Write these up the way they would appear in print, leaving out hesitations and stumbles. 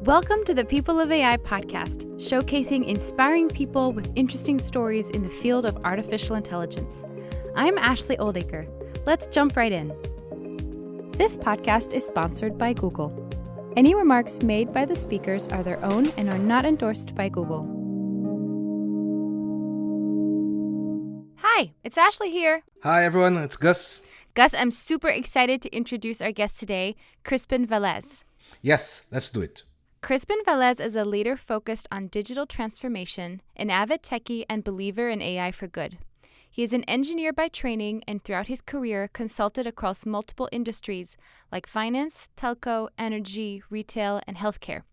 Welcome to the People of AI podcast, showcasing inspiring people with interesting stories in the field of artificial intelligence. I'm Ashley Oldacre. Let's jump right in. This podcast is sponsored by Google. Any remarks made by the speakers are their own and are not endorsed by Google. Hi, it's Ashley here. Hi everyone, it's Gus. Gus, I'm super excited to introduce our guest today, Crispin Velez. Yes, let's do it. Crispin Velez is a leader focused on digital transformation, an avid techie, and believer in AI for good. He is an engineer by training and throughout his career consulted across multiple industries like finance, telco, energy, retail, and healthcare.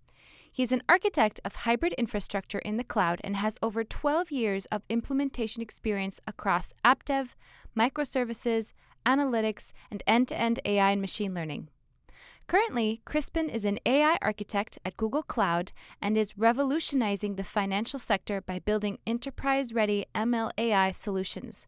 He is an architect of hybrid infrastructure in the cloud and has over 12 years of implementation experience across app dev, microservices, analytics, and end-to-end AI and machine learning. Currently, Crispin is an AI architect at Google Cloud and is revolutionizing the financial sector by building enterprise-ready ML AI solutions.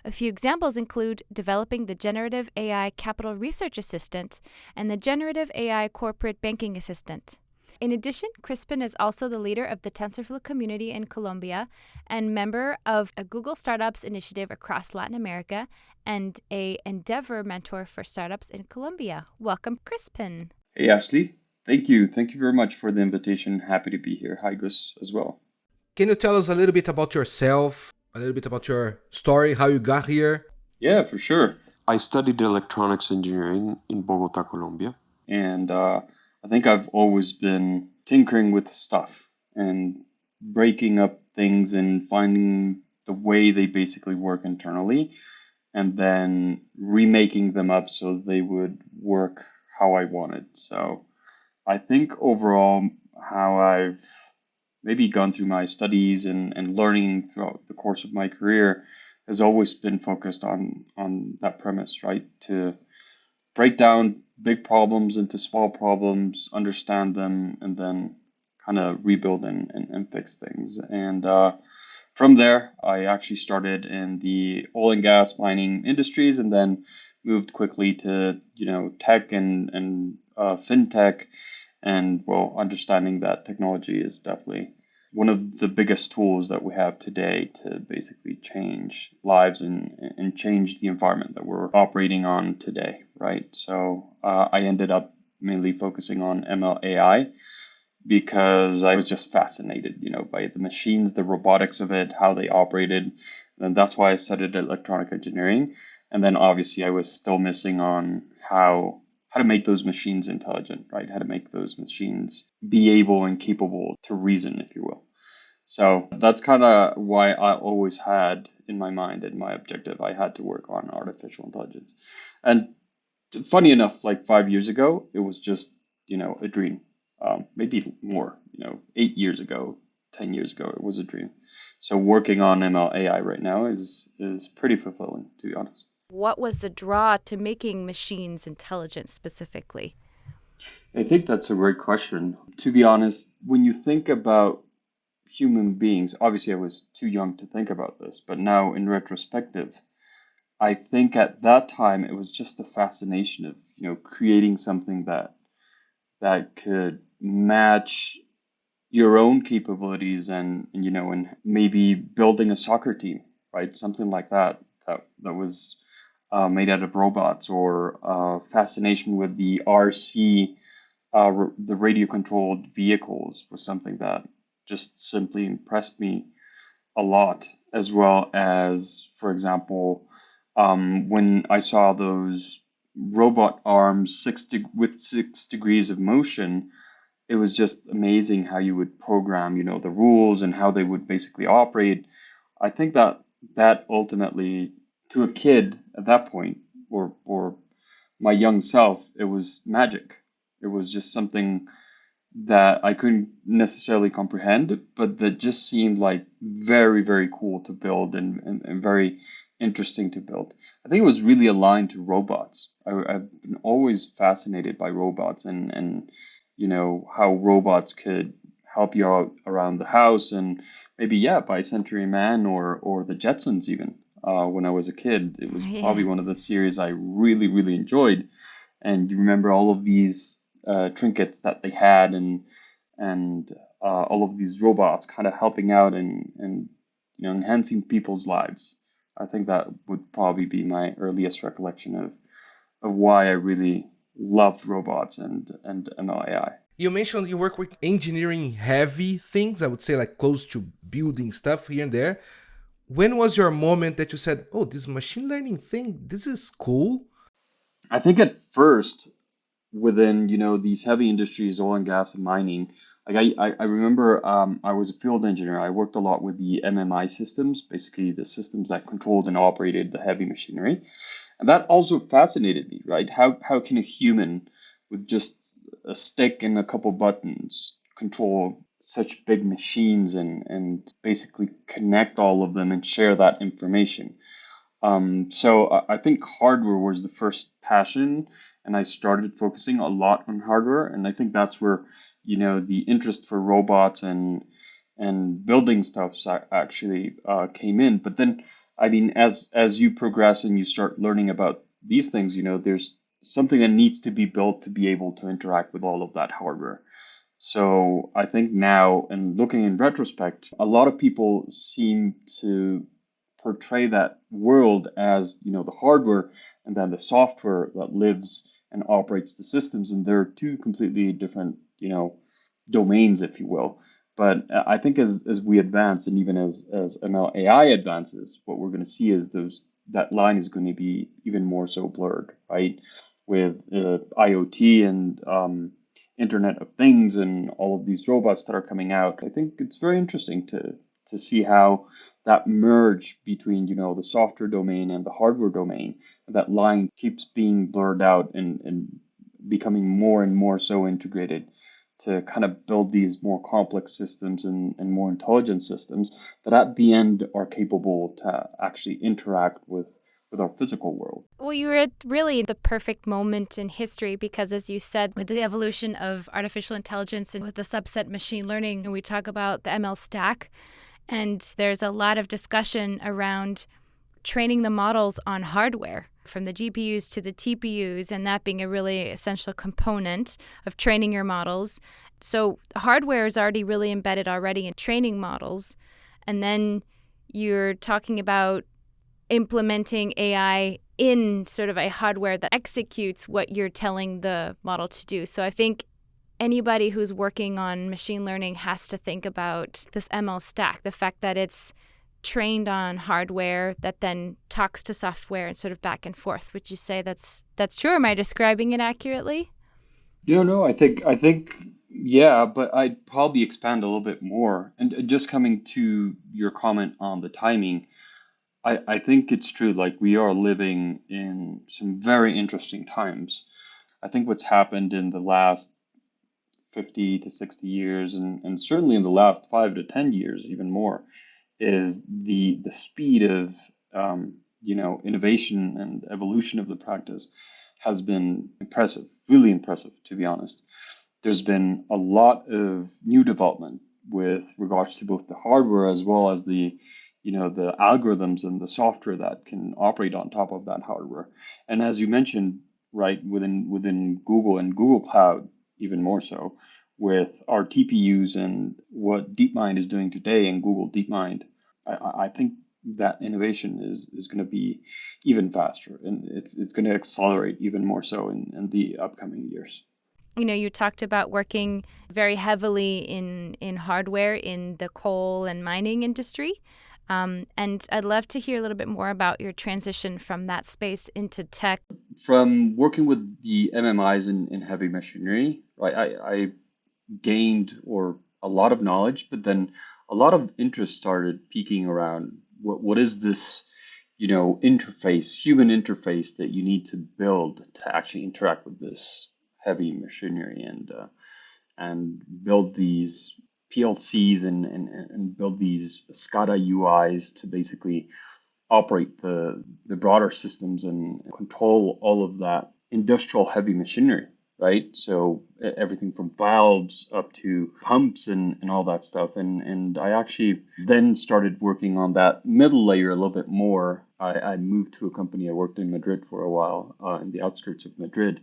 A few examples include developing the Generative AI Capital Research Assistant and the Generative AI Corporate Banking Assistant. In addition, Crispin is also the leader of the TensorFlow community in Colombia and member of a Google Startups initiative across Latin America and a Endeavor mentor for startups in Colombia. Welcome, Crispin. Hey, Ashley. Thank you. Thank you very much for the invitation. Happy to be here. Hi, Gus, as well. Can you tell us a little bit about yourself, a little bit about your story, how you got here? Yeah, for sure. I studied electronics engineering in Bogota, Colombia. And I think I've always been tinkering with stuff and breaking up things and finding the way they basically work internally and then remaking them up so they would work how I wanted. So I think overall how I've maybe gone through my studies and learning throughout the course of my career has always been focused on that premise, right? To break down big problems into small problems, understand them, and then kind of rebuild and fix things. And from there, I actually started in the oil and gas mining industries and then moved quickly to, tech and fintech. And well, understanding that technology is definitely one of the biggest tools that we have today to basically change lives and change the environment that we're operating on today, right? So I ended up mainly focusing on ML AI because I was just fascinated, by the machines, the robotics of it, how they operated. And that's why I studied electronic engineering. And then obviously I was still missing on how to make those machines intelligent, right? How to make those machines be able and capable to reason, if you will. So that's kind of why I always had in my mind and my objective, I had to work on artificial intelligence. And funny enough, like 5 years ago, it was just, a dream. Maybe more, 8 years ago, 10 years ago, it was a dream. So working on ML AI right now is pretty fulfilling, to be honest. What was the draw to making machines intelligent specifically? I think that's a great question. To be honest, when you think about human beings, obviously I was too young to think about this, but now in retrospective, I think at that time it was just the fascination of, creating something that could match your own capabilities and maybe building a soccer team, right? Something like that was made out of robots, or fascination with the RC, the radio-controlled vehicles was something that just simply impressed me a lot, as well as, for example, when I saw those robot arms with 6 degrees of motion, it was just amazing how you would program, the rules and how they would basically operate. I think that ultimately, to a kid at that point, or my young self, it was magic. It was just something that I couldn't necessarily comprehend, but that just seemed like very, very cool to build and very interesting to build. I think it was really aligned to robots. I've been always fascinated by robots and how robots could help you out around the house, and maybe, by Century Man or the Jetsons even. When I was a kid, it was probably one of the series I really, really enjoyed. And you remember all of these trinkets that they had, and and all of these robots kind of helping out and enhancing people's lives. I think that would probably be my earliest recollection of why I really loved robots and ML AI. You mentioned you work with engineering heavy things, I would say like close to building stuff here and there. When was your moment that you said, oh, this machine learning thing, this is cool? I think at first within these heavy industries, oil and gas and mining. Like I remember I was a field engineer. I worked a lot with the MMI systems, basically the systems that controlled and operated the heavy machinery, and that also fascinated me. Right? How can a human with just a stick and a couple buttons control such big machines and basically connect all of them and share that information? So I think hardware was the first passion, and I started focusing a lot on hardware. And I think that's where, the interest for robots and building stuff actually came in. But then, I mean, as you progress and you start learning about these things, there's something that needs to be built to be able to interact with all of that hardware. So I think now, and looking in retrospect, a lot of people seem to portray that world as, the hardware and then the software that lives and operates the systems, and they're two completely different, domains, if you will. But I think as we advance, and even as ML AI advances, what we're going to see is that line is going to be even more so blurred, right? With IoT and Internet of Things and all of these robots that are coming out. I think it's very interesting to see how that merge between the software domain and the hardware domain, that line keeps being blurred out and becoming more and more so integrated to kind of build these more complex systems and more intelligent systems that at the end are capable to actually interact with our physical world. Well, you were at really the perfect moment in history because, as you said, with the evolution of artificial intelligence and with the subset machine learning, we talk about the ML stack, and there's a lot of discussion around training the models on hardware, from the GPUs to the TPUs, and that being a really essential component of training your models. So hardware is already really embedded already in training models. And then you're talking about implementing AI in sort of a hardware that executes what you're telling the model to do. So I think anybody who's working on machine learning has to think about this ML stack, the fact that it's trained on hardware that then talks to software and sort of back and forth. Would you say that's true? Or am I describing it accurately? No, I think yeah, but I'd probably expand a little bit more. And just coming to your comment on the timing, I think it's true. Like we are living in some very interesting times. I think what's happened in the last 50 to 60 years, and certainly in the last 5 to 10 years, even more, is the speed of innovation and evolution of the practice has been impressive, really impressive, to be honest. There's been a lot of new development with regards to both the hardware as well as the algorithms and the software that can operate on top of that hardware. And as you mentioned, right, within Google and Google Cloud, even more so, with our TPUs and what DeepMind is doing today in Google DeepMind, I think that innovation is going to be even faster, and it's going to accelerate even more so in the upcoming years. You talked about working very heavily in hardware in the coal and mining industry. And I'd love to hear a little bit more about your transition from that space into tech. From working with the MMIs in heavy machinery, right, I gained or a lot of knowledge, but then a lot of interest started peaking around what is this, interface, human interface that you need to build to actually interact with this heavy machinery and build these PLCs and build these SCADA UIs to basically operate the broader systems and control all of that industrial heavy machinery, right? So everything from valves up to pumps and all that stuff. And I actually then started working on that middle layer a little bit more. I moved to a company. I worked in Madrid for a while, in the outskirts of Madrid,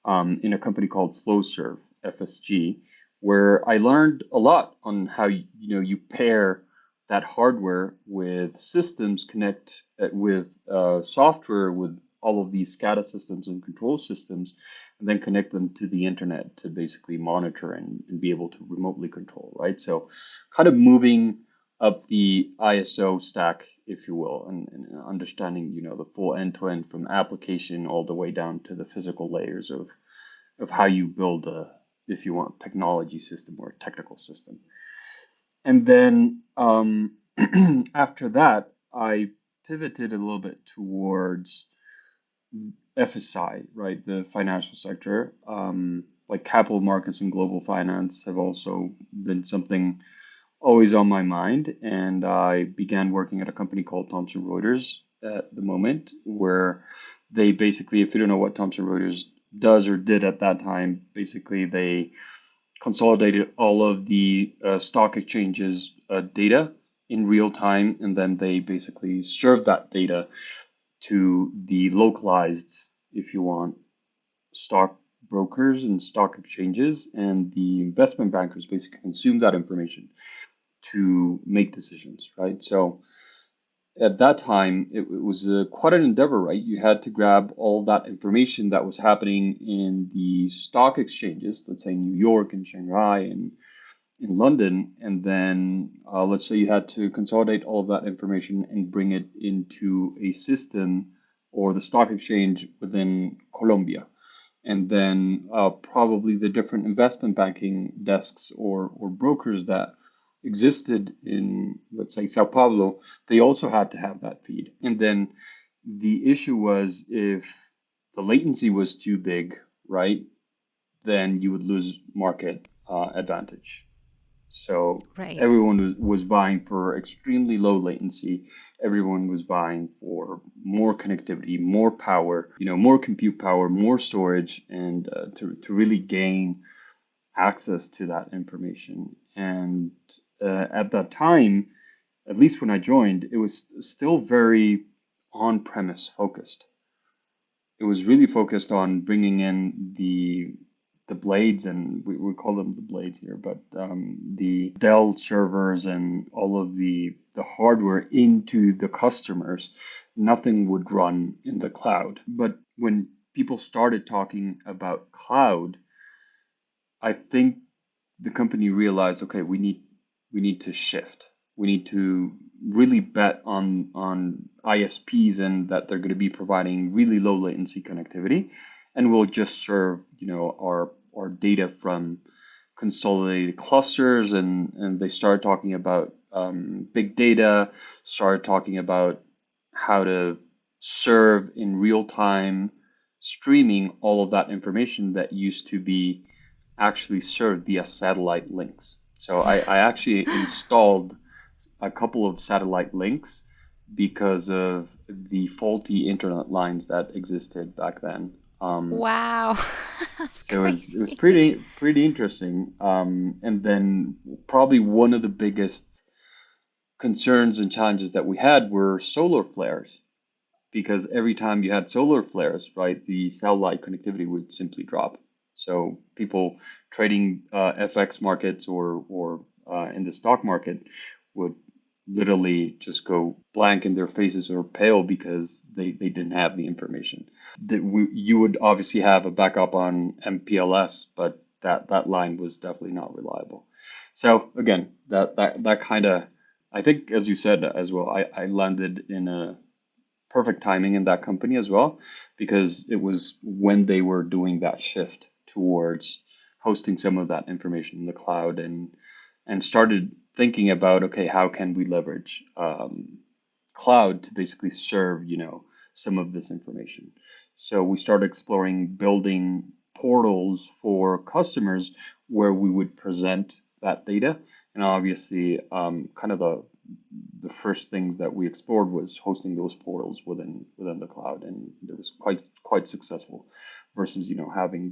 in a company called FlowServe, FSG, where I learned a lot on how you pair that hardware with systems, connect with software, with all of these SCADA systems and control systems, and then connect them to the internet to basically monitor and be able to remotely control, right? So kind of moving up the ISO stack, if you will, and understanding, the full end-to-end from application all the way down to the physical layers of how you build a, if you want, technology system or a technical system. And then after that, I pivoted a little bit towards FSI, right? The financial sector. Like capital markets and global finance have also been something always on my mind. And I began working at a company called Thomson Reuters at the moment, where they basically, if you don't know what Thomson Reuters does or did at that time, basically they consolidated all of the stock exchanges data in real time, and then they basically served that data to the localized, if you want, stock brokers and stock exchanges, and the investment bankers basically consume that information to make decisions, right? So at that time, it was quite an endeavor, right? You had to grab all that information that was happening in the stock exchanges, let's say New York and Shanghai and in London, and then let's say you had to consolidate all of that information and bring it into a system or the stock exchange within Colombia. And then probably the different investment banking desks or brokers that existed in, let's say, Sao Paulo, they also had to have that feed. And then the issue was if the latency was too big, right, then you would lose market advantage. So Right. everyone was vying for extremely low latency. Everyone was vying for more connectivity, more power, more compute power, more storage, and to really gain access to that information. And at that time, at least when I joined, it was still very on-premise focused. It was really focused on bringing in the blades, and we call them the blades here, but the Dell servers and all of the hardware into the customers. Nothing would run in the cloud. But when people started talking about cloud, I think the company realized, okay, we need to shift. We need to really bet on ISPs and that they're going to be providing really low latency connectivity, and we'll just serve our data from consolidated clusters. And they started talking about big data, started talking about how to serve in real time streaming all of that information that used to be actually served via satellite links. So I actually installed a couple of satellite links because of the faulty internet lines that existed back then. Wow. That's So it was crazy. pretty interesting. And then probably one of the biggest concerns and challenges that we had were solar flares, because every time you had solar flares, right, the satellite connectivity would simply drop. So people trading FX markets or in the stock market would literally just go blank in their faces or pale because they didn't have the information. You would obviously have a backup on MPLS, but that line was definitely not reliable. So again, that kind of, I think, as you said as well, I landed in a perfect timing in that company as well, because it was when they were doing that shift towards hosting some of that information in the cloud, and started thinking about, okay, how can we leverage cloud to basically serve some of this information. So we started exploring building portals for customers where we would present that data. And obviously, kind of the first things that we explored was hosting those portals within the cloud, and it was quite successful versus having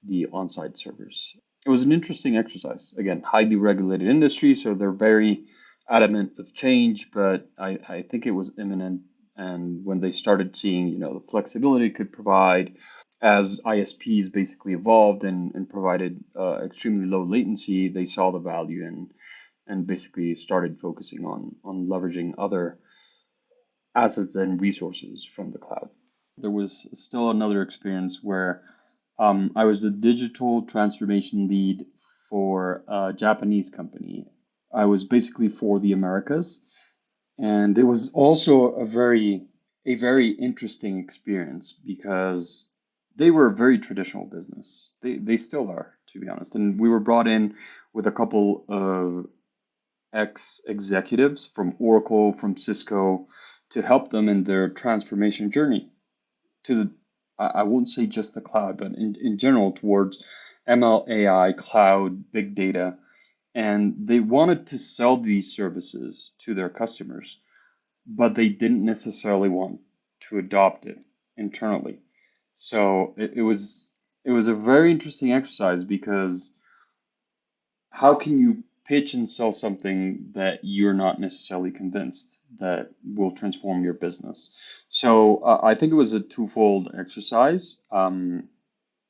the on-site servers. It was an interesting exercise. Again, highly regulated industry, so they're very adamant of change, but I think it was imminent. And when they started seeing the flexibility it could provide, as ISPs basically evolved and provided extremely low latency, they saw the value and basically started focusing on leveraging other assets and resources from the cloud. There was still another experience where I was the digital transformation lead for a Japanese company. I was basically for the Americas, and it was also a very interesting experience because they were a very traditional business. They still are, to be honest. And we were brought in with a couple of ex-executives from Oracle, from Cisco, to help them in their transformation journey to the, I won't say just the cloud, but in general towards ML, AI, cloud, big data. And they wanted to sell these services to their customers, but they didn't necessarily want to adopt it internally. So it was a very interesting exercise because how can you pitch and sell something that you're not necessarily convinced that will transform your business? So I think it was a twofold exercise.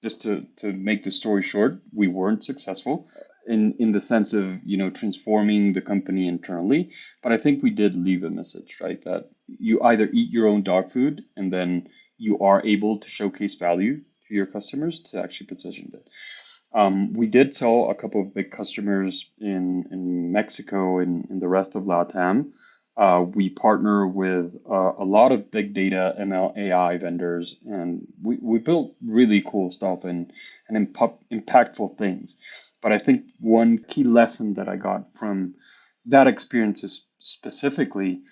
Just to make the story short, we weren't successful in the sense of transforming the company internally, but I think we did leave a message, right? That you either eat your own dog food and then you are able to showcase value to your customers to actually position it. We did sell a couple of big customers in Mexico and in the rest of LATAM. We partner with a lot of big data ML AI vendors, and we built really cool stuff and impactful things. But I think one key lesson that I got from that experience specifically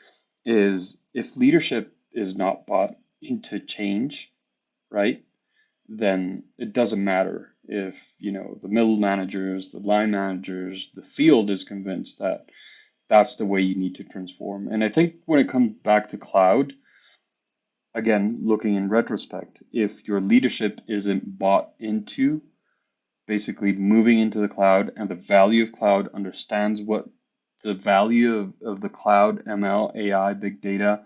is if leadership is not bought into change, right? Then it doesn't matter if the middle managers, the line managers, the field is convinced that that's the way you need to transform. And I think when it comes back to cloud, again, looking in retrospect, if your leadership isn't bought into basically moving into the cloud and the value of cloud, understands what the value of the cloud, ML, AI, big data,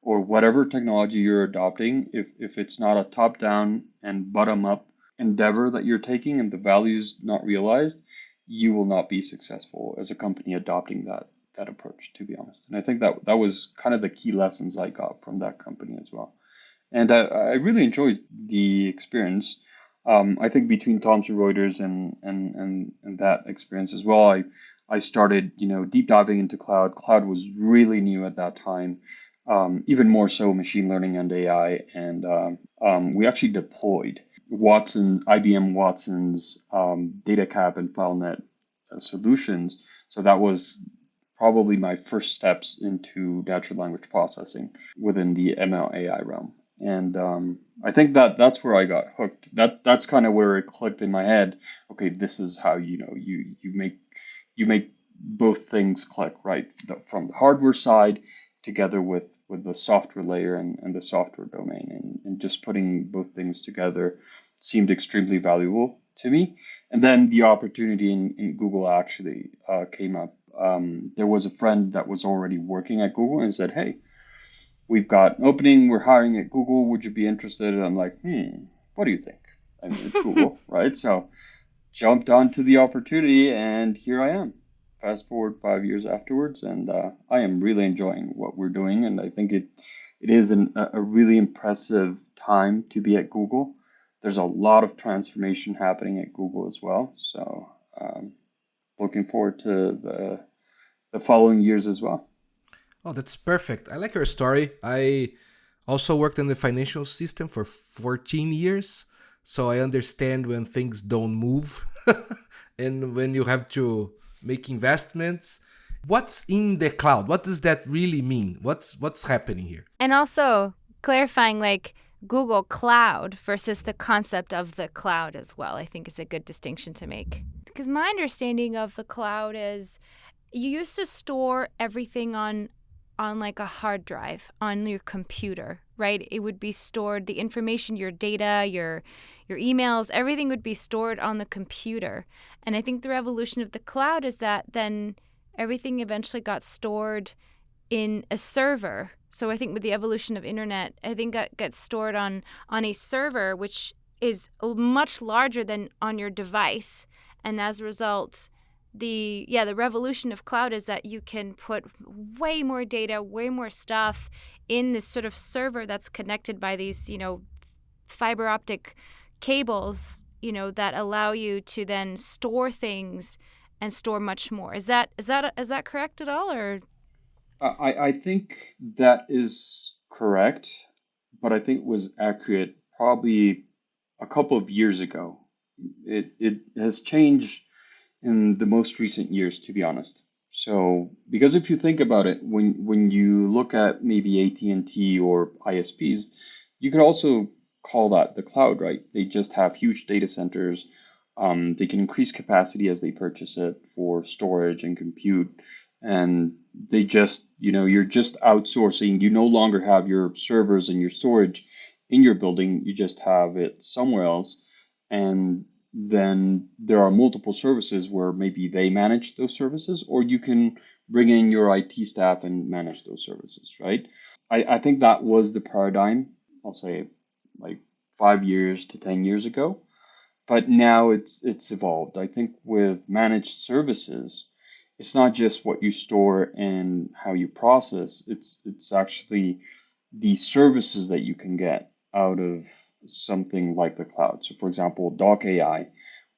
or whatever technology you're adopting, if it's not a top-down and bottom-up endeavor that you're taking and the value is not realized, you will not be successful as a company adopting that approach, to be honest. And I think that was kind of the key lessons I got from that company as well. And I really enjoyed the experience. I think between Thomson Reuters and that experience as well, I started deep diving into cloud. Cloud was really new at that time, even more so machine learning and AI. And we actually deployed IBM Watson's data cap and FileNet solutions. So that was probably my first steps into natural language processing within the ML AI realm. And I think that's where I got hooked. That's kind of where it clicked in my head. Okay, this is how you make both things click, right? From the hardware side together with the software layer and the software domain, and just putting both things together seemed extremely valuable to me. And then the opportunity in Google actually came up. There was a friend that was already working at Google and said, "Hey, we've got an opening. We're hiring at Google. Would you be interested?" And I'm like, what do you think? I mean, it's Google, right? So jumped onto the opportunity, and here I am. Fast forward 5 years afterwards, and I am really enjoying what we're doing. And I think it is a really impressive time to be at Google. There's a lot of transformation happening at Google as well. So looking forward to the following years as well. Oh, that's perfect. I like your story. I also worked in the financial system for 14 years. So I understand when things don't move and when you have to make investments. What's in the cloud? What does that really mean? What's happening here? And also clarifying like Google Cloud versus the concept of the cloud as well, I think is a good distinction to make. Because my understanding of the cloud is you used to store everything on like a hard drive on your computer, right? It would be stored, the information, your data, your emails, everything would be stored on the computer. And I think the revolution of the cloud is that then everything eventually got stored in a server. So I think with the evolution of internet, I think that gets stored on a server, which is much larger than on your device. And as a result, the revolution of cloud is that you can put way more data, way more stuff in this sort of server that's connected by these, fiber optic cables, that allow you to then store things and store much more. Is that correct at all, or? I think that is correct, but I think it was accurate probably a couple of years ago. It has changed in the most recent years, to be honest. So, because if you think about it, when you look at maybe AT&T or ISPs, you could also call that the cloud, right? They just have huge data centers. They can increase capacity as they purchase it for storage and compute. And they just, you're just outsourcing. You no longer have your servers and your storage in your building. You just have it somewhere else. And then there are multiple services where maybe they manage those services, or you can bring in your IT staff and manage those services, right? I think that was the paradigm, I'll say like 5 years to 10 years ago. But now it's evolved. I think with managed services, it's not just what you store and how you process, it's actually the services that you can get out of something like the cloud. So for example, Doc AI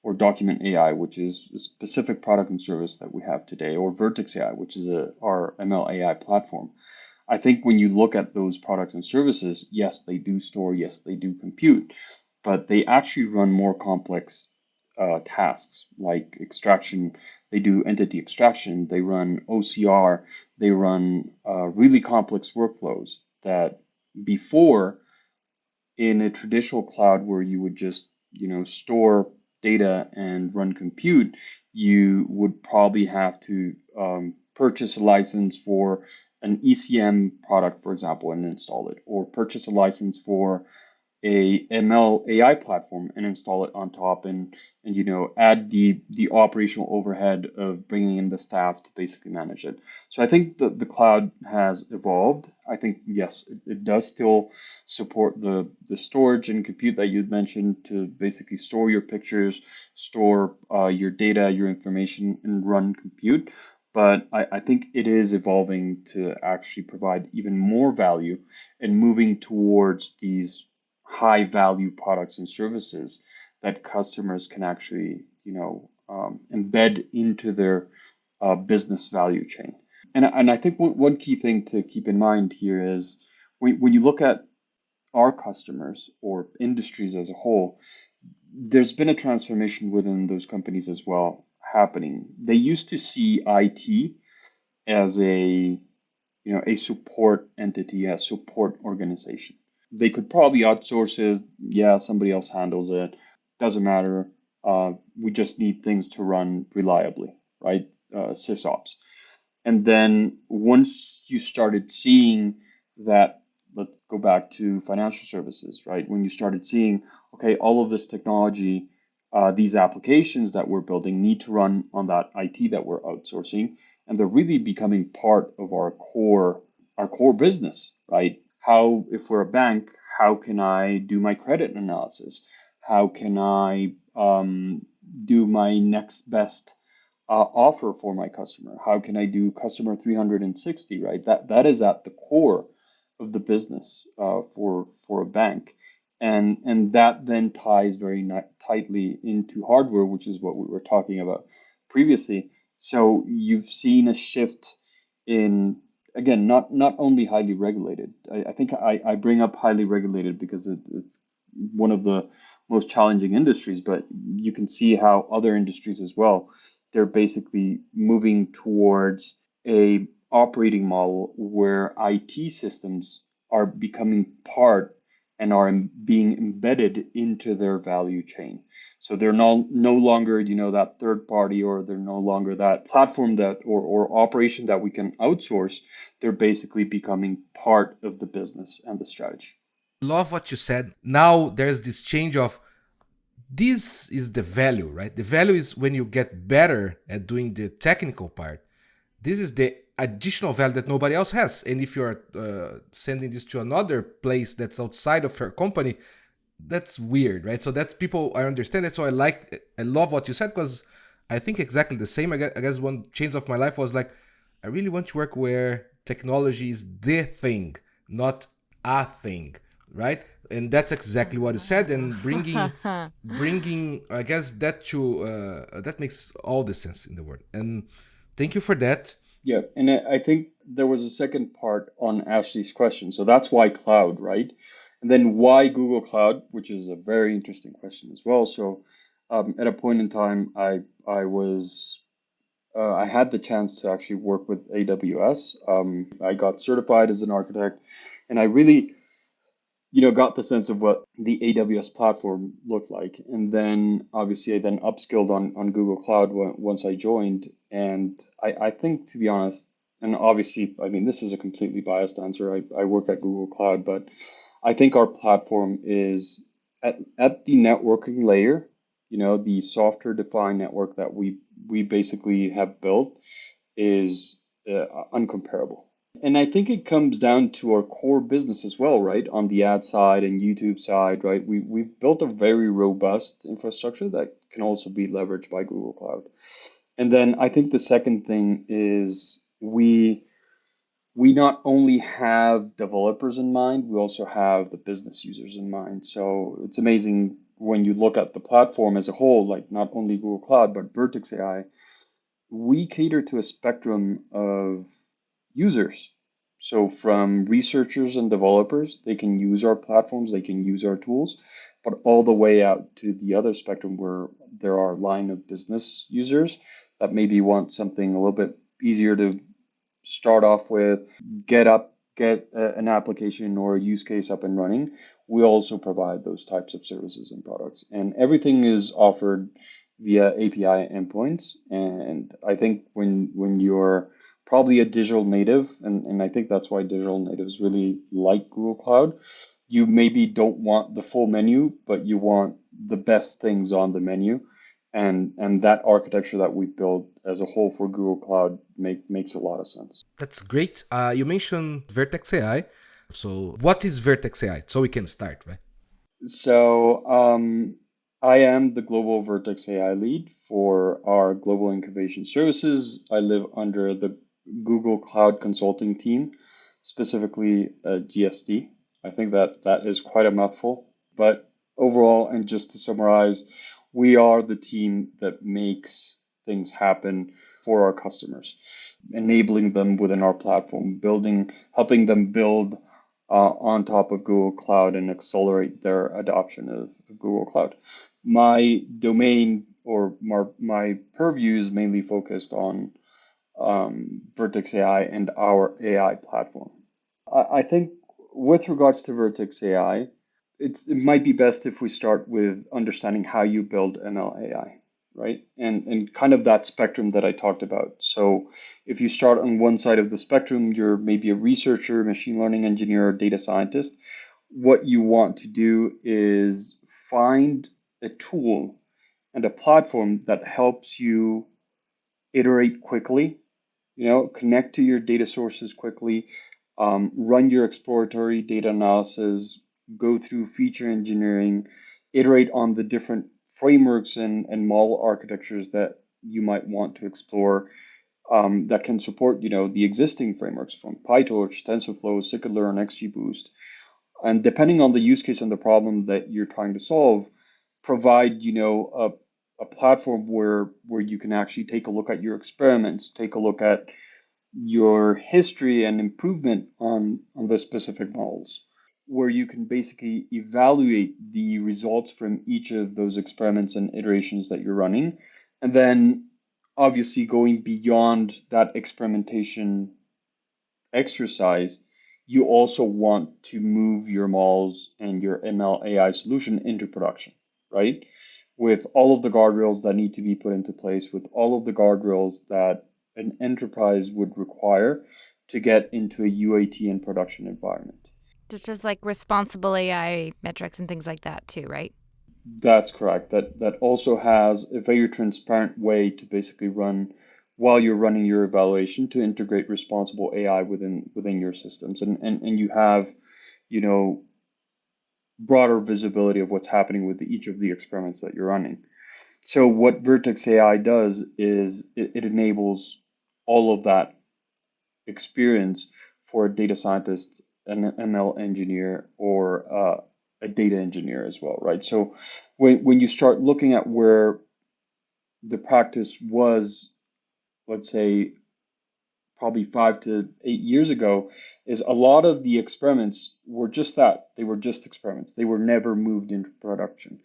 or Document AI, which is a specific product and service that we have today, or Vertex AI, which is our ML AI platform. I think when you look at those products and services, yes, they do store, yes, they do compute, but they actually run more complex tasks like extraction. They do entity extraction, they run OCR, they run really complex workflows that before in a traditional cloud where you would just, store data and run compute, you would probably have to purchase a license for an ECM product, for example, and install it, or purchase a license for a ML AI platform and install it on top, and add the operational overhead of bringing in the staff to basically manage it. So I think the cloud has evolved. I think yes, it does still support the storage and compute that you'd mentioned to basically store your pictures, store your data, your information, and run compute. But I think it is evolving to actually provide even more value and moving towards these high value products and services that customers can actually, embed into their business value chain. And I think one key thing to keep in mind here is when you look at our customers or industries as a whole, there's been a transformation within those companies as well happening. They used to see IT as a support entity, a support organization. They could probably outsource it. Yeah, somebody else handles it. Doesn't matter. We just need things to run reliably, right? SysOps. And then once you started seeing that, let's go back to financial services, right? When you started seeing, okay, all of this technology, these applications that we're building need to run on that IT that we're outsourcing, and they're really becoming part of our core business, right? How, if we're a bank, how can I do my credit analysis? How can I do my next best offer for my customer? How can I do customer 360, right? That is at the core of the business for a bank. And that then ties very tightly into hardware, which is what we were talking about previously. So you've seen a shift in, again, not only highly regulated. I think I bring up highly regulated because it's one of the most challenging industries, but you can see how other industries as well, they're basically moving towards a operating model where IT systems are becoming part and are being embedded into their value chain. So they're no longer, that third party, or they're no longer that platform that or operation that we can outsource. They're basically becoming part of the business and the strategy. Love what you said. Now there's this change of this is the value, right? The value is when you get better at doing the technical part. This is the additional value that nobody else has. And if you're sending this to another place that's outside of your company, that's weird, right? So that's people, I understand it. So I love what you said, because I think exactly the same. I guess one change of my life was like, I really want to work where technology is the thing, not a thing, right? And that's exactly what you said. And bringing, I guess that makes all the sense in the world. And thank you for that. Yeah, and I think there was a second part on Ashley's question. So that's why cloud, right? And then why Google Cloud, which is a very interesting question as well. So at a point in time, I had the chance to actually work with AWS. I got certified as an architect, and I really got the sense of what the AWS platform looked like. And then obviously I then upskilled on Google Cloud once I joined. And I think, to be honest, and obviously, I mean, this is a completely biased answer. I work at Google Cloud, but I think our platform is at the networking layer, the software defined network that we basically have built is uncomparable. And I think it comes down to our core business as well, right? On the ad side and YouTube side, right? We've built a very robust infrastructure that can also be leveraged by Google Cloud. And then I think the second thing is we not only have developers in mind, we also have the business users in mind. So it's amazing when you look at the platform as a whole, like not only Google Cloud, but Vertex AI, we cater to a spectrum of users. So from researchers and developers, they can use our platforms, they can use our tools, but all the way out to the other spectrum where there are line of business users that maybe want something a little bit easier to start off with, get an application or a use case up and running. We also provide those types of services and products, and everything is offered via API endpoints. And I think when you're probably a digital native, and I think that's why digital natives really like Google Cloud, you maybe don't want the full menu, but you want the best things on the menu. And that architecture that we built as a whole for Google Cloud makes a lot of sense. That's great. You mentioned Vertex AI. So what is Vertex AI? So we can start, right? So I am the global Vertex AI lead for our global incubation services. I live under the Google Cloud Consulting team, specifically GSD. I think that is quite a mouthful, but overall, and just to summarize, we are the team that makes things happen for our customers, enabling them within our platform, helping them build on top of Google Cloud and accelerate their adoption of Google Cloud. My domain or my purview is mainly focused on Vertex AI and our AI platform. I think with regards to Vertex AI, it might be best if we start with understanding how you build ML AI, right? And kind of that spectrum that I talked about. So if you start on one side of the spectrum, you're maybe a researcher, machine learning engineer, or data scientist. What you want to do is find a tool and a platform that helps you iterate quickly, connect to your data sources quickly, run your exploratory data analysis, go through feature engineering, iterate on the different frameworks and model architectures that you might want to explore, that can support, the existing frameworks from PyTorch, TensorFlow, Scikit-learn, XGBoost. And depending on the use case and the problem that you're trying to solve, provide, a platform where you can actually take a look at your experiments, take a look at your history and improvement on the specific models, where you can basically evaluate the results from each of those experiments and iterations that you're running. And then obviously going beyond that experimentation exercise, you also want to move your models and your ML AI solution into production, right? With all of the guardrails that need to be put into place, with all of the guardrails that an enterprise would require to get into a UAT and production environment. It's just like responsible AI metrics and things like that too, right? That's correct. That also has a very transparent way to basically run while you're running your evaluation to integrate responsible AI within your systems. And you have, you know, broader visibility of what's happening with each of the experiments that you're running. So what Vertex AI does is it enables all of that experience for a data scientist, an ML engineer, or a data engineer as well, right? So when you start looking at where the practice was, let's say, probably 5 to 8 years ago, is a lot of the experiments were just that. They were just experiments. They were never moved into production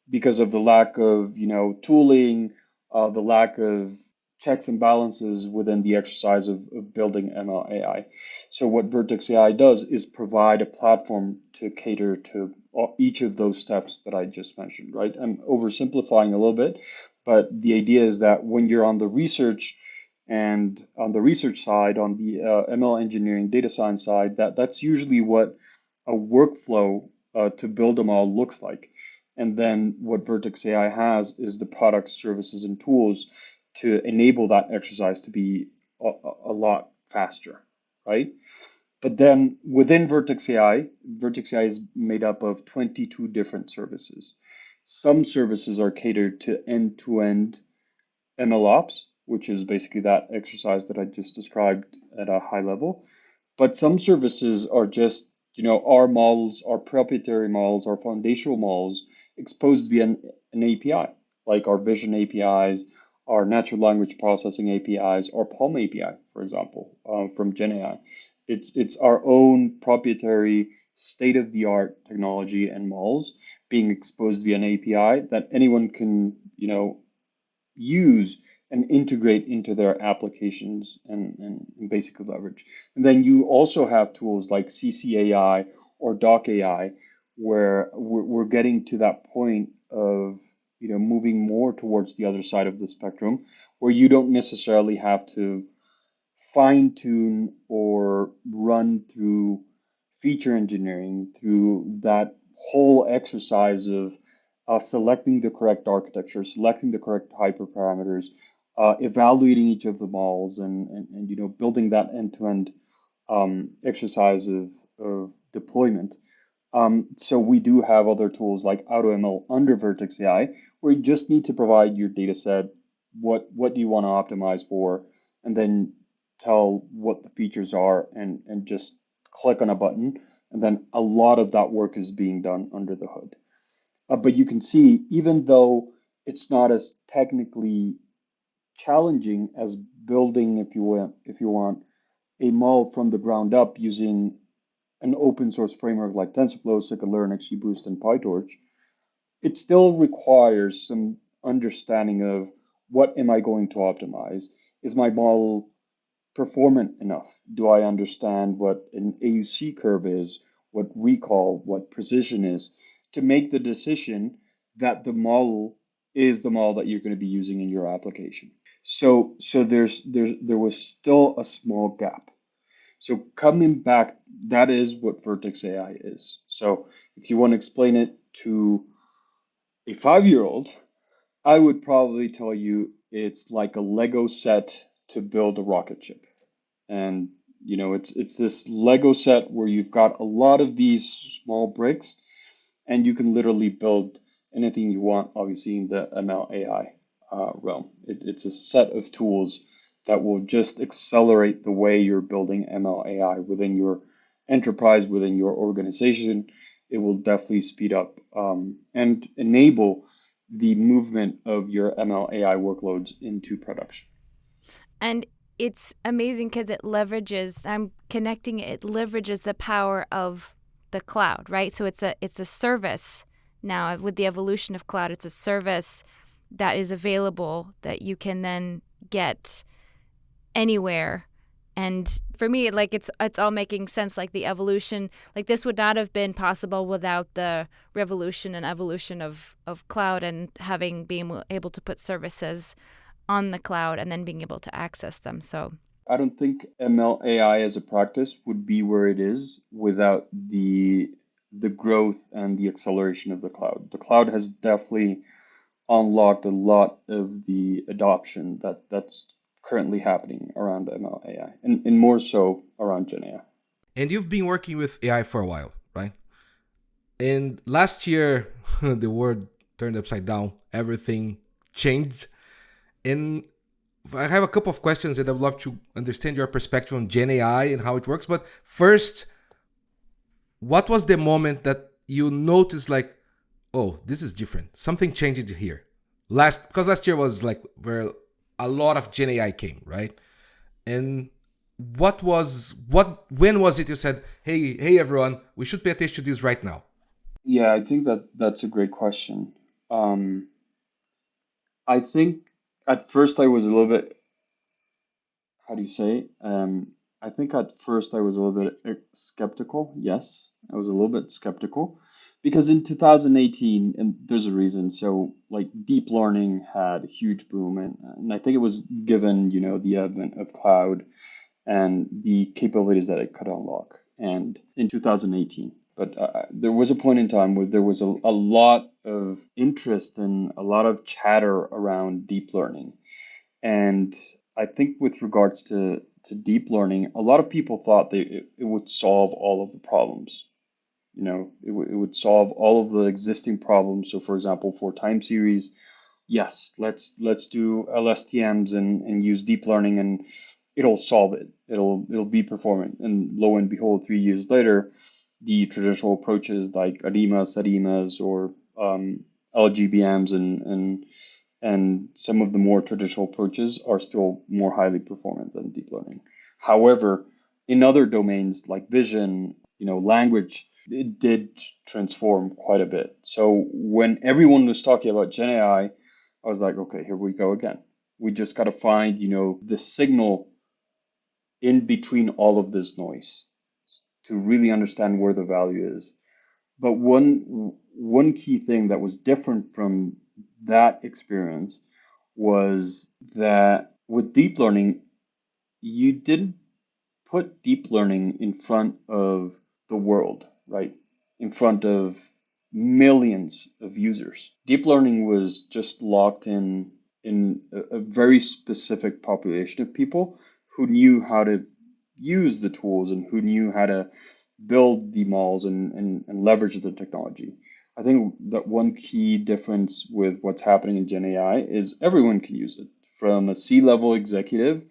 because of the lack of, tooling, the lack of checks and balances within the exercise of building ML AI. So what Vertex AI does is provide a platform to cater to each of those steps that I just mentioned, right? I'm oversimplifying a little bit, but the idea is that when you're on the research and on the research side, on the ML engineering data science side, that's usually what a workflow to build a model looks like. And then what Vertex AI has is the products, services, and tools to enable that exercise to be a lot faster, right? But then within Vertex AI is made up of 22 different services. Some services are catered to end-to-end MLOps, which is basically that exercise that I just described at a high level. But some services are just, our models, our proprietary models, our foundational models exposed via an API, like our vision APIs, our natural language processing APIs, or PaLM API, for example, from GenAI. It's our own proprietary state-of-the-art technology and models being exposed via an API that anyone can, use and integrate into their applications and basically leverage. And then you also have tools like CCAI or Doc AI, where we're getting to that point of moving more towards the other side of the spectrum, where you don't necessarily have to fine tune or run through feature engineering through that whole exercise of selecting the correct architecture, selecting the correct hyperparameters, evaluating each of the models, and building that end-to-end exercise of deployment. So we do have other tools like AutoML under Vertex AI, where you just need to provide your data set, what do you want to optimize for, and then tell what the features are and just click on a button. And then a lot of that work is being done under the hood. But you can see, even though it's not as technically challenging as building, if you want, a model from the ground up using an open source framework like TensorFlow, Scikit-learn, XGBoost, and PyTorch, it still requires some understanding of what am I going to optimize? Is my model performant enough? Do I understand what an AUC curve is, what recall, what precision is, to make the decision that the model is the model that you're going to be using in your application? So there was still a small gap. So coming back, that is what Vertex AI is. So if you want to explain it to a 5-year-old, I would probably tell you it's like a Lego set to build a rocket ship. And it's this Lego set where you've got a lot of these small bricks, and you can literally build anything you want, obviously, in the ML AI realm. It's a set of tools that will just accelerate the way you're building ML AI within your enterprise, within your organization. It will definitely speed up and enable the movement of your ML AI workloads into production. And it's amazing because it leverages, it leverages the power of the cloud, right? So it's a service now. With the evolution of cloud, it's a service that is available that you can then get anywhere. And for me, like it's all making sense. Like the evolution, like this would not have been possible without the revolution and evolution of cloud and being able to put services on the cloud and then being able to access them. So I don't think ML AI as a practice would be where it is without the growth and the acceleration of the cloud. The cloud has definitely unlocked a lot of the adoption that's currently happening around ML AI, and more so around Gen AI. And you've been working with AI for a while, right? And last year, the world turned upside down. Everything changed. And I have a couple of questions and I'd love to understand your perspective on Gen AI and how it works. But first, what was the moment that you noticed like, oh, this is different. Something changed here. Because last year was like where a lot of Gen AI came, right? And when was it you said, hey everyone, we should pay attention to this right now? Yeah, I think that's a great question. Um, I think at first I was a little bit, how do you say? I think at first I was a little bit skeptical. Yes, I was a little bit skeptical because in 2018, and there's a reason. So like deep learning had a huge boom, and I think it was given, the advent of cloud and the capabilities that it could unlock. And in 2018, but there was a point in time where there was a lot of interest and a lot of chatter around deep learning. And I think with regards to deep learning, a lot of people thought that it would solve all of the problems. It would solve all of the existing problems. So, for example, for time series, yes, let's do LSTMs and use deep learning and it'll solve it. It'll be performant. And lo and behold, 3 years later, the traditional approaches like ARIMAs, SARIMAs, or LGBMs and some of the more traditional approaches are still more highly performant than deep learning. However, in other domains like vision, language, it did transform quite a bit. So when everyone was talking about Gen AI, I was like, okay, here we go again. We just got to find, the signal in between all of this noise to really understand where the value is. But one key thing that was different from that experience was that with deep learning, you didn't put deep learning in front of the world, right? In front of millions of users. Deep learning was just locked in a very specific population of people who knew how to use the tools and who knew how to build the models and leverage the technology. I think that one key difference with what's happening in Gen AI is everyone can use it, from a C-level executive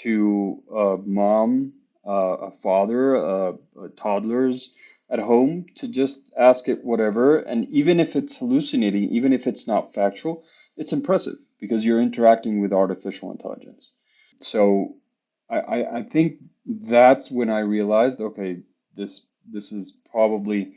to a mom, a father, toddlers at home to just ask it whatever. And even if it's hallucinating, even if it's not factual, it's impressive because you're interacting with artificial intelligence. So I think that's when I realized, okay, this is probably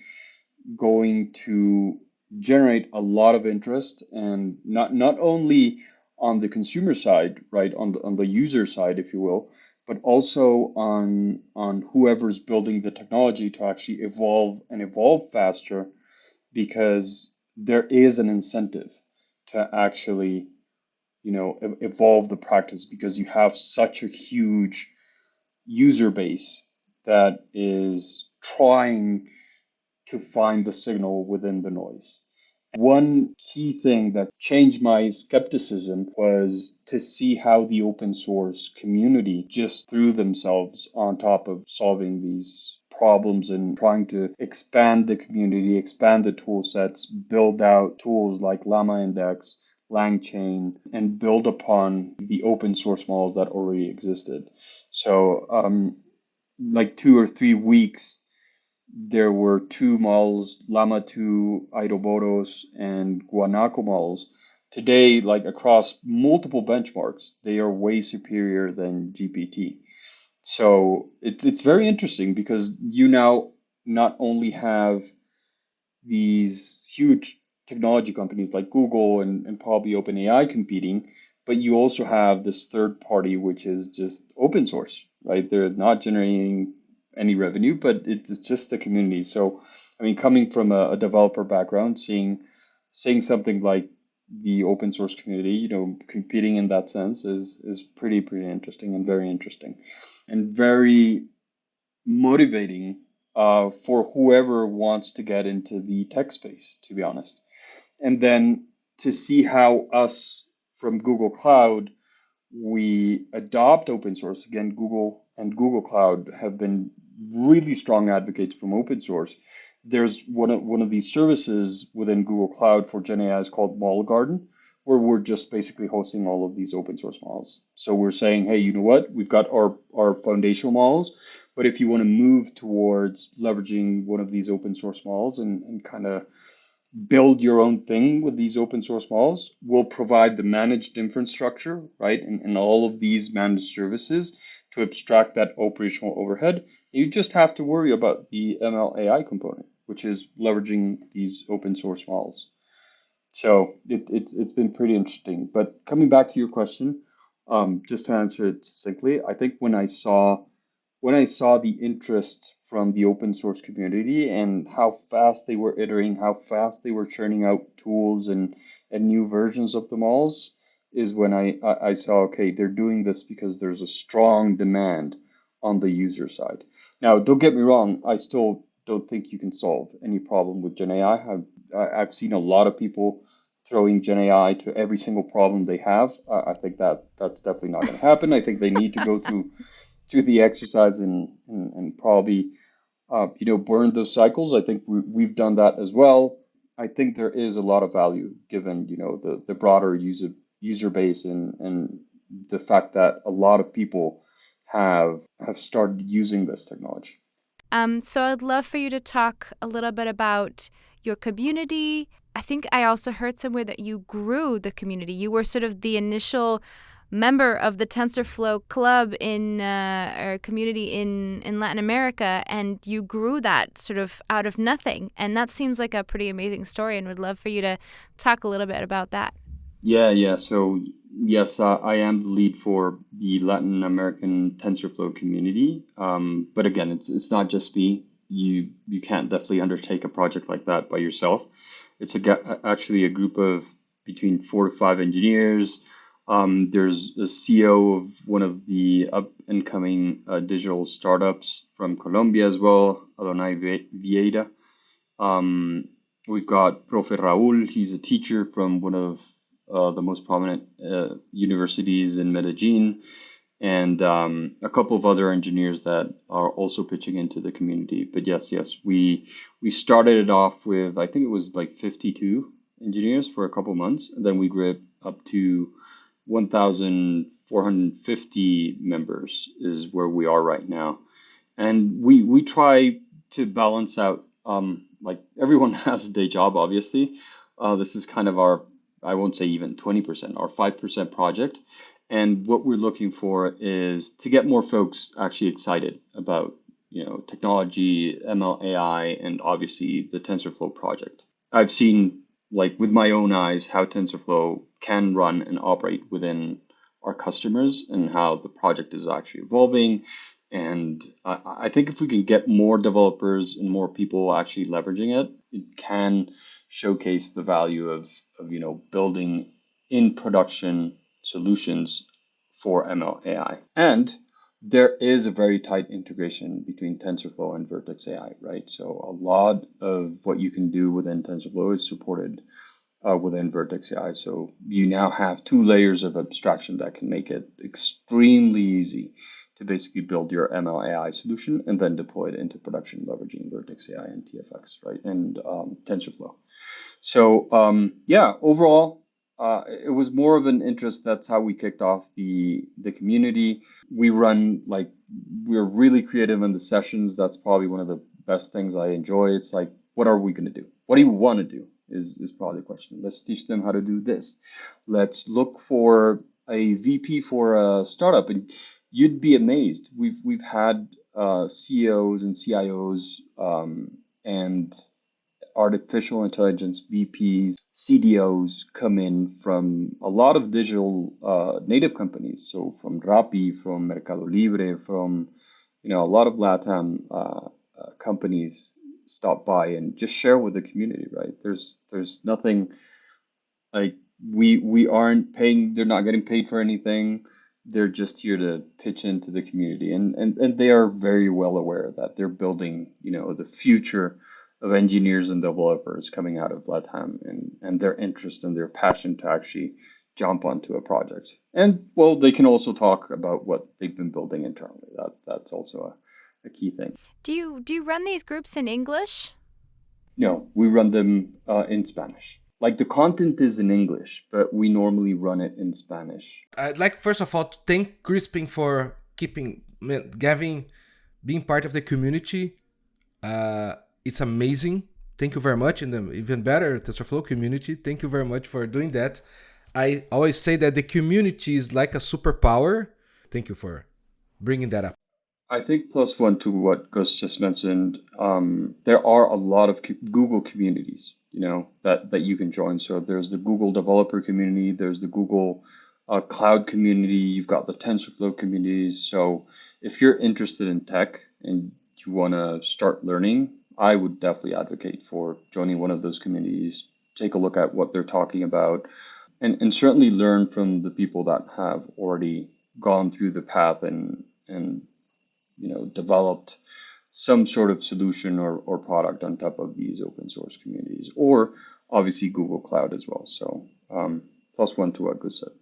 going to generate a lot of interest, and not only on the consumer side, right, on the user side, if you will, but also on whoever's building the technology to actually evolve faster, because there is an incentive to actually, evolve the practice because you have such a huge user base that is trying to find the signal within the noise. One key thing that changed my skepticism was to see how the open source community just threw themselves on top of solving these problems and trying to expand the community, expand the tool sets, build out tools like Llama Index, LangChain, and build upon the open source models that already existed. So, like 2 or 3 weeks, there were two models, Llama 2, Eidoboros, and Guanaco models. Today, like across multiple benchmarks, they are way superior than GPT. So it's very interesting because you now not only have these huge technology companies like Google and probably OpenAI competing, but you also have this third party, which is just open source, right? They're not generating any revenue, but it's just the community. So, I mean, coming from a developer background, seeing something like the open source community, competing in that sense is pretty interesting and very interesting and very motivating for whoever wants to get into the tech space, to be honest. And then to see how us from Google Cloud, we adopt open source. Again, Google and Google Cloud have been really strong advocates from open source. there's one of these services within Google Cloud for Gen AI is called Model Garden, where we're just basically hosting all of these open source models. So we're saying, hey, you know what? We've got our foundational models, but if you want to move towards leveraging one of these open source models and kind of build your own thing with these open source models, we'll provide the managed infrastructure, right? And all of these managed services to abstract that operational overhead. You just have to worry about the ML AI component, which is leveraging these open source models. So it's been pretty interesting. But coming back to your question, just to answer it succinctly, I think when I saw the interest from the open source community and how fast they were iterating, how fast they were churning out tools and new versions of the models, is when I saw, okay, they're doing this because there's a strong demand on the user side. Now, don't get me wrong, I still don't think you can solve any problem with Gen AI. I've seen a lot of people throwing Gen AI to every single problem they have. I think that's definitely not going to happen. I think they need to go through the exercise and probably burn those cycles. I think we've done that as well. I think there is a lot of value given the broader user base and the fact that a lot of people have started using this technology. So I'd love for you to talk a little bit about your community. I think I also heard somewhere that you grew the community. You were sort of the initial member of the TensorFlow club in or community in Latin America, and you grew that sort of out of nothing. And that seems like a pretty amazing story, and would love for you to talk a little bit about that. Yeah. So yes, I am the lead for the Latin American TensorFlow community. But again, it's not just me. You can't definitely undertake a project like that by yourself. It's actually a group of between 4 to 5 engineers. There's a CEO of one of the up and coming digital startups from Colombia as well, Adonai Vieira. Um, we've got Profe Raul. He's a teacher from one of the most prominent universities in Medellin, and a couple of other engineers that are also pitching into the community. But yes, we started it off with, I think it was like 52 engineers for a couple months, and then we grew it up to 1,450 members is where we are right now. And we try to balance out, like everyone has a day job, obviously. This is kind of our, I won't say even 20%, our 5% project. And what we're looking for is to get more folks actually excited about, technology, ML, AI, and obviously the TensorFlow project. I've seen, like with my own eyes, how TensorFlow can run and operate within our customers and how the project is actually evolving. And I think if we can get more developers and more people actually leveraging it, it can showcase the value of building in production solutions for ML AI. And there is a very tight integration between TensorFlow and Vertex AI, right? So a lot of what you can do within TensorFlow is supported within Vertex AI. So you now have 2 layers of abstraction that can make it extremely easy to basically build your ML AI solution and then deploy it into production leveraging Vertex AI and TFX, right? And TensorFlow. So yeah, overall, it was more of an interest. That's how we kicked off the community. We're really creative in the sessions. That's probably one of the best things I enjoy. It's like, what are we going to do? What do you want to do is probably the question. Let's teach them how to do this. Let's look for a VP for a startup, and you'd be amazed. We've had CEOs and CIOs and artificial intelligence VPs, CDOs come in from a lot of digital native companies. So from Rappi, from Mercado Libre, from a lot of LATAM companies stop by and just share with the community, right? There's nothing like we aren't paying, they're not getting paid for anything. They're just here to pitch into the community, and they are very well aware that they're building, the future of engineers and developers coming out of LATAM, and their interest and their passion to actually jump onto a project. And well, they can also talk about what they've been building internally. That's also a key thing. Do you run these groups in English? No, we run them in Spanish. Like the content is in English, but we normally run it in Spanish. I'd like first of all to thank Crispin for Gavin being part of the community. It's amazing. Thank you very much, and even better, TensorFlow community. Thank you very much for doing that. I always say that the community is like a superpower. Thank you for bringing that up. I think plus one to what Gus just mentioned, there are a lot of Google communities, that you can join. So there's the Google developer community, there's the Google cloud community, you've got the TensorFlow communities. So if you're interested in tech and you want to start learning, I would definitely advocate for joining one of those communities. Take a look at what they're talking about, and certainly learn from the people that have already gone through the path and developed some sort of solution or product on top of these open source communities, or obviously Google Cloud as well. So plus one to what Gus said,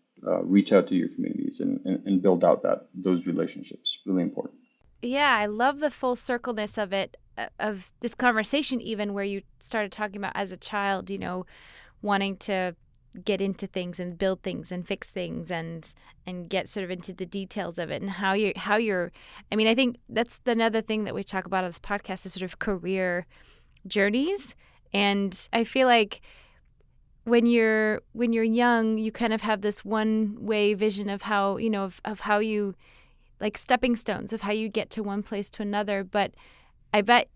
reach out to your communities and build out those relationships. Really important. Yeah, I love the full circleness of it, of this conversation, even where you started talking about as a child, wanting to get into things and build things and fix things and get sort of into the details of it, and how you're I mean, I think that's another thing that we talk about on this podcast is sort of career journeys. And I feel like when you're young, you kind of have this one way vision of how, of how you, like, stepping stones of how you get to one place to another. But I bet,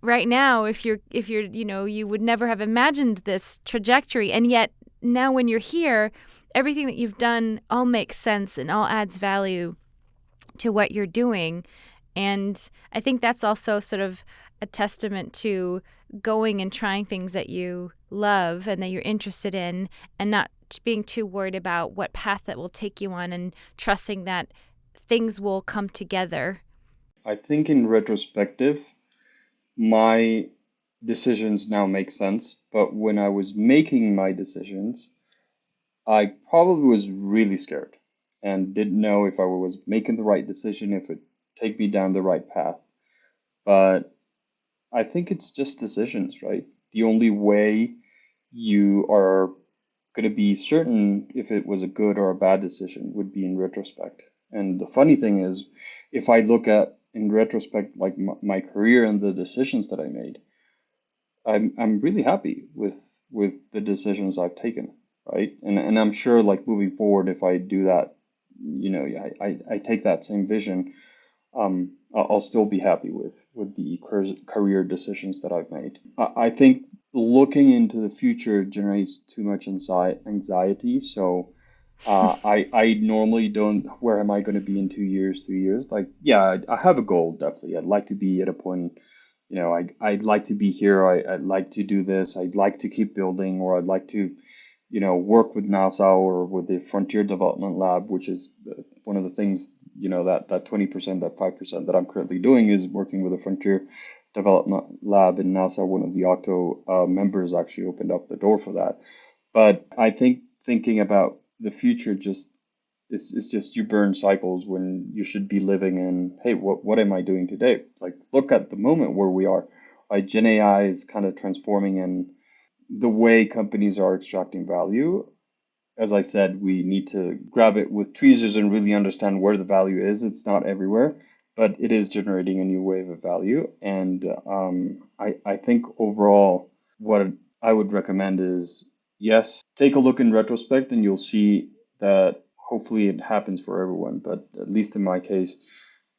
right now, if you're, you would never have imagined this trajectory. And yet now when you're here, everything that you've done all makes sense and all adds value to what you're doing. And I think that's also sort of a testament to going and trying things that you love and that you're interested in, and not being too worried about what path that will take you on, and trusting that things will come together. I think in retrospective, my decisions now make sense, but when I was making my decisions, I probably was really scared and didn't know if I was making the right decision, if it take me down the right path. But I think it's just decisions, right? The only way you are going to be certain if it was a good or a bad decision would be in retrospect. And the funny thing is, if I look at in retrospect, like my career and the decisions that I made, I'm really happy with the decisions I've taken, right? And I'm sure like moving forward, if I do that, I take that same vision, I'll still be happy with the career decisions that I've made. I think looking into the future generates too much anxiety. So I normally don't. Where am I going to be in 2 years, 3 years? Like, yeah, I have a goal definitely. I'd like to be at a point. I'd like to be here. I'd like to do this. I'd like to keep building, or I'd like to work with NASA or with the Frontier Development Lab, which is one of the things, that 20%, that 5% that I'm currently doing is working with a Frontier Development Lab in NASA. One of the Octo members actually opened up the door for that. But I think thinking about the future is just you burn cycles when you should be living in, hey, what am I doing today? Like, look at the moment where we are. Right? Gen AI is kind of transforming in the way companies are extracting value. As I said, we need to grab it with tweezers and really understand where the value is. It's not everywhere, but it is generating a new wave of value. And I think overall, what I would recommend is, yes, take a look in retrospect and you'll see that hopefully it happens for everyone. But at least in my case,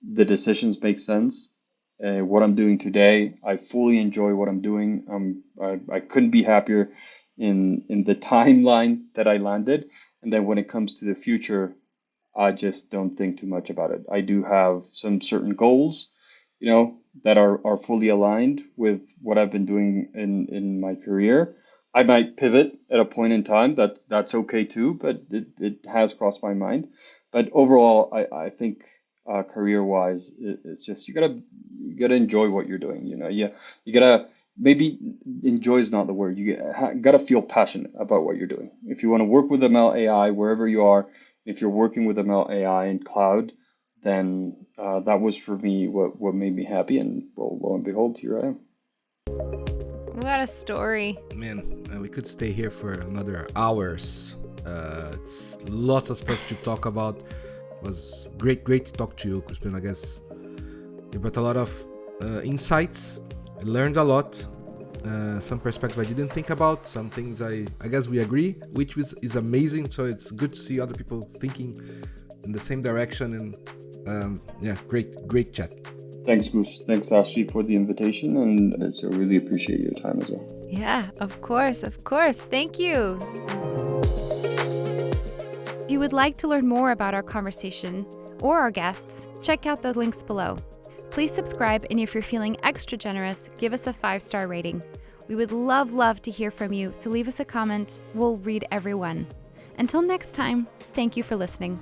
the decisions make sense. What I'm doing today, I fully enjoy what I'm doing. I couldn't be happier in the timeline that I landed. And then when it comes to the future, I just don't think too much about it. I do have some certain goals, that are fully aligned with what I've been doing in my career. I might pivot at a point in time. That's okay too, but it has crossed my mind. But overall, I think career-wise, it's just you gotta enjoy what you're doing. You gotta maybe enjoy is not the word. Gotta feel passionate about what you're doing. If you want to work with ML AI wherever you are, if you're working with ML AI in cloud, then that was for me what made me happy, and well, lo and behold, here I am. What a story. Man, we could stay here for another hours. It's lots of stuff to talk about. It was great to talk to you, Crispin. I guess you brought a lot of insights. I learned a lot. Some perspective I didn't think about. Some things I guess we agree, which is amazing. So it's good to see other people thinking in the same direction. And great chat. Thanks, Gus. Thanks, Ashley, for the invitation, and so really appreciate your time as well. Yeah, of course. Thank you. If you would like to learn more about our conversation or our guests, check out the links below. Please subscribe, and if you're feeling extra generous, give us a 5-star rating. We would love to hear from you, so leave us a comment. We'll read every one. Until next time, thank you for listening.